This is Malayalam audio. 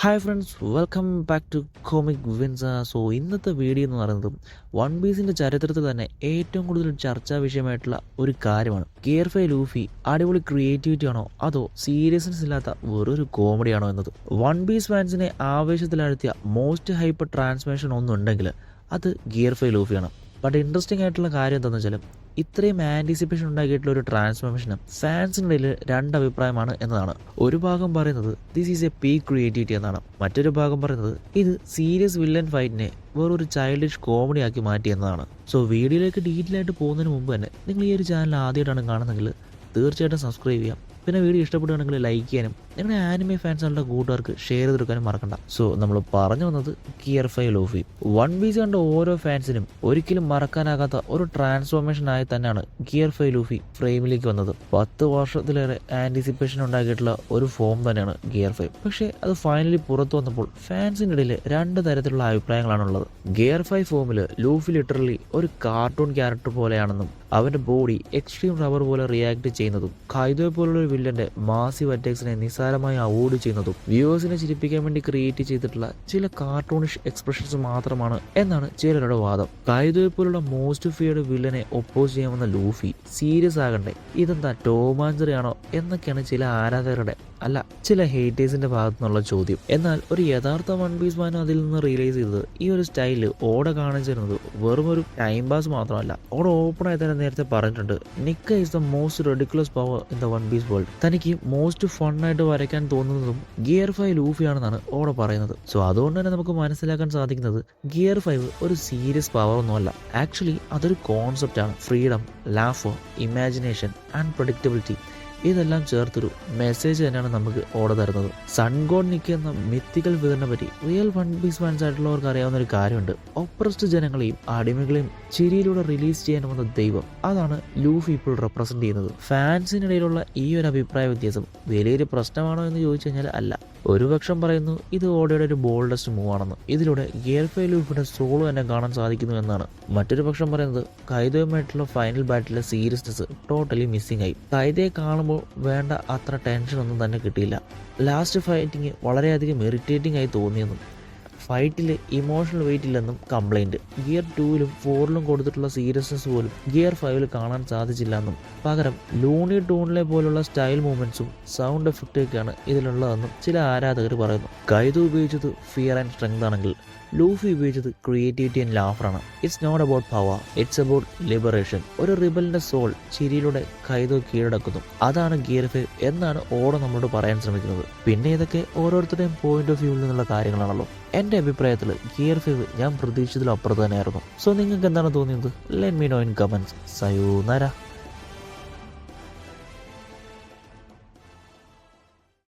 Hi friends, welcome back to comic വിൻസ. സോ ഇന്നത്തെ വീഡിയോ എന്ന് പറയുന്നത് വൺ പീസിൻ്റെ ചരിത്രത്തിൽ തന്നെ ഏറ്റവും കൂടുതൽ ചർച്ചാ വിഷയമായിട്ടുള്ള ഒരു കാര്യമാണ്. ഗിയർ 5 ലൂഫി അടിപൊളി ക്രിയേറ്റിവിറ്റി ആണോ അതോ സീരിയസ്നെസ് ഇല്ലാത്ത വെറൊരു കോമഡി ആണോ എന്നത്. വൺ പീസ് ഫാൻസിനെ ആവേശത്തിലാഴ്ത്തിയ മോസ്റ്റ് ഹൈപ്പർ ട്രാൻസ്ഫോർമേഷൻ ഒന്നുണ്ടെങ്കിൽ അത് ഗിയർ 5 ലൂഫിയാണ്. ബട്ട് ഇൻട്രസ്റ്റിംഗ് ആയിട്ടുള്ള കാര്യം എന്താണെന്ന് വെച്ചാൽ ഇത്രയും ആൻറ്റിസിപ്പേഷൻ ഉണ്ടാക്കിയിട്ടുള്ള ഒരു ട്രാൻസ്ഫോർമേഷന് ഫാൻസിനിടയിൽ രണ്ട് അഭിപ്രായമാണ് എന്നതാണ്. ഒരു ഭാഗം പറയുന്നത് this is A peak creativity എന്നാണ്. മറ്റൊരു ഭാഗം പറയുന്നത് ഇത് സീരിയസ് വില്ലൻ ഫൈറ്റിനെ വേറൊരു ചൈൽഡിഷ് കോമഡി ആക്കി മാറ്റി എന്നതാണ്. സോ വീഡിയോയിലേക്ക് ഡീറ്റെയിൽ ആയിട്ട് പോകുന്നതിന് മുമ്പ് തന്നെ നിങ്ങൾ ഈ ഒരു ചാനൽ ആദ്യമായിട്ടാണ് കാണുന്നതെങ്കിൽ തീർച്ചയായിട്ടും സബ്സ്ക്രൈബ് ചെയ്യാം. പിന്നെ വീഡിയോ ഇഷ്ടപ്പെടുകയാണെങ്കിൽ ലൈക്ക് ചെയ്യാനും നിങ്ങളുടെ ആനിമെ ഫാൻസുകളുടെ കൂട്ടുകാർക്ക് ഷെയർ ചെയ്തെടുക്കാനും മറക്കണ്ട. സോ നമ്മൾ പറഞ്ഞു വന്നത് ഗിയർ 5 ലൂഫി. വൺ പീസ് കണ്ട ഓരോ ഫാൻസിനും ഒരിക്കലും മറക്കാനാകാത്ത ഒരു ട്രാൻസ്ഫോർമേഷൻ ആയി തന്നെയാണ് ഗിയർ 5 ലൂഫി ഫ്രെയിമിലേക്ക് വന്നത്. 10 വർഷത്തിലേറെ ആൻറ്റിസിപ്പേഷൻ ഉണ്ടാക്കിയിട്ടുള്ള ഒരു ഫോം തന്നെയാണ് ഗിയർ 5. പക്ഷേ അത് ഫൈനലി പുറത്തു വന്നപ്പോൾ ഫാൻസിൻ്റെ ഇടയിൽ രണ്ട് തരത്തിലുള്ള അഭിപ്രായങ്ങളാണുള്ളത്. ഗിയർ 5 ഫോമിൽ ലൂഫി ലിറ്ററലി ഒരു കാർട്ടൂൺ ക്യാരക്ടർ പോലെയാണെന്നും അവൻ്റെ ബോഡി എക്സ്ട്രീം റബ്ബർ പോലെ റിയാക്ട് ചെയ്യുന്നതും കൈദോ പോലുള്ള ഒരു വില്ലന്റെ മാസീവ് അറ്റാക്സിനെ നിസ്സാരമായി അവോയ്ഡ് ചെയ്യുന്നതും വ്യൂവേഴ്സിനെ ചിരിപ്പിക്കാൻ വേണ്ടി ക്രിയേറ്റ് ചെയ്തിട്ടുള്ള ചില കാർട്ടൂണിഷ് എക്സ്പ്രഷൻസ് മാത്രമാണ് എന്നാണ് ചിലരുടെ വാദം. കൈദോ പോലുള്ള മോസ്റ്റ് ഫിയർഡ് വില്ലനെ ഒപ്പോസ് ചെയ്യാമെന്ന ലൂഫി സീരിയസ് ആകണ്ടേ, ഇതെന്താ ടോമാഞ്ചറി ആണോ എന്നൊക്കെയാണ് ചില ആരാധകരുടെ അല്ല ചില ഹേറ്റേഴ്സിന്റെ ഭാഗത്തു നിന്നുള്ള ചോദ്യം. എന്നാൽ ഒരു യഥാർത്ഥ വൺ പീസ് ഫാൻ അതിൽ നിന്ന് റിയലൈസ് ചെയ്തത് ഈ ഒരു സ്റ്റൈല് ഓട കാണിച്ചിരുന്നത് വെറും ഒരു ടൈം പാസ് മാത്രമല്ല. ഓട ഓപ്പൺ ആയി തന്നെ നേരത്തെ പറഞ്ഞിട്ടുണ്ട്, Nika is the most ridiculous power in the One Piece world. തനിക്ക് മോസ്റ്റ് ഫണ്ണായിട്ട് വരയ്ക്കാൻ തോന്നുന്നതും ഗിയർ 5 ലൂഫിയാണെന്നാണ് ഓട പറയുന്നത്. സോ അതുകൊണ്ട് തന്നെ നമുക്ക് മനസ്സിലാക്കാൻ സാധിക്കുന്നത് ഗിയർ 5 ഒരു സീരിയസ് പവർ ഒന്നുമല്ല. ആക്ച്വലി അതൊരു കോൺസെപ്റ്റ് ആണ്. Freedom, laugh, imagination and predictability ഇതെല്ലാം ചേർത്തൊരു മെസ്സേജ് തന്നെയാണ് നമുക്ക് ഓർഡർ തരുന്നത്. സൺ ഗോഡ് നിക്ക് എന്ന മിത്തിക്കൽ ഫിഗറിനെ പറ്റി റിയൽ വൺ പീസ് ഫാൻസ് ആയിട്ടുള്ളവർക്ക് അറിയാവുന്ന ഒരു കാര്യമുണ്ട്. ഒപ്രസ്ഡ് ജനങ്ങളെയും അടിമകളെയും ചിരിയിലൂടെ റിലീസ് ചെയ്യാൻ വന്ന ദൈവം, അതാണ് ലൂഫി ഇപ്പോൾ റെപ്രസെന്റ് ചെയ്യുന്നത്. ഫാൻസിനിടയിലുള്ള ഈ ഒരു അഭിപ്രായ വ്യത്യാസം വലിയൊരു പ്രശ്നമാണോ എന്ന് ചോദിച്ചു കഴിഞ്ഞാൽ അല്ല. ഒരു പക്ഷം പറയുന്നു ഇത് ഓടയുടെ ഒരു ബോൾഡസ്റ്റ് മൂവ് ആണെന്ന്, ഇതിലൂടെ ഗിയർ 5 ലൂഫിയുടെ സോളോ തന്നെ കാണാൻ സാധിക്കുന്നു എന്നാണ്. മറ്റൊരു പക്ഷം പറയുന്നത് കൈദയുമായിട്ടുള്ള ഫൈനൽ ബാറ്റിലെ സീരിയസ്നെസ് ടോട്ടലി മിസ്സിംഗ് ആയി. കൈദയെ കാണുമ്പോൾ വേണ്ട അത്ര ടെൻഷൻ ഒന്നും തന്നെ കിട്ടിയില്ല. ലാസ്റ്റ് ഫൈറ്റിങ് വളരെയധികം ഇറിറ്റേറ്റിംഗ് ആയി തോന്നിയെന്നും ഫൈറ്റിൽ ഇമോഷണൽ വെയിറ്റ് ഇല്ലെന്നും കംപ്ലൈൻറ്റ്. ഗിയർ 2ലും 4ലും കൊടുത്തിട്ടുള്ള സീരിയസ്നെസ് പോലും ഗിയർ 5ൽ കാണാൻ സാധിച്ചില്ല എന്നും പകരം ലൂണി ടൂണിലെ പോലുള്ള സ്റ്റൈൽ മൂവ്മെന്റ്സും സൗണ്ട് എഫക്റ്റൊക്കെയാണ് ഇതിലുള്ളതെന്നും ചില ആരാധകർ പറയുന്നു. കൈദോ ഉപയോഗിച്ചത് ഫിയർ ആൻഡ് സ്ട്രെങ്ത് ആണെങ്കിൽ ലൂഫി ഉപയോഗിച്ചത് ക്രിയേറ്റിവിറ്റി ആൻഡ് ലാഫറാണ്. It's not about power, it's about liberation. ഒരു റിബലിന്റെ സോൾ ചിരിയിലൂടെ കൈദോ കീഴടക്കുന്നു. അതാണ് ഗിയർ 5 എന്നാണ് ഓട നമ്മളോട് പറയാൻ ശ്രമിക്കുന്നത്. പിന്നെ ഇതൊക്കെ ഓരോരുത്തരുടെയും പോയിന്റ് ഓഫ് വ്യൂവിൽ നിന്നുള്ള കാര്യങ്ങളാണല്ലോ. എൻ്റെ അഭിപ്രായത്തിൽ ഗിയർ 5 ഞാൻ പ്രതീക്ഷിച്ചതിലും അപ്പുറത്ത് തന്നെയായിരുന്നു. സോ നിങ്ങൾക്ക് എന്താണ് തോന്നിയത്? Let me know in comments. Sayonara.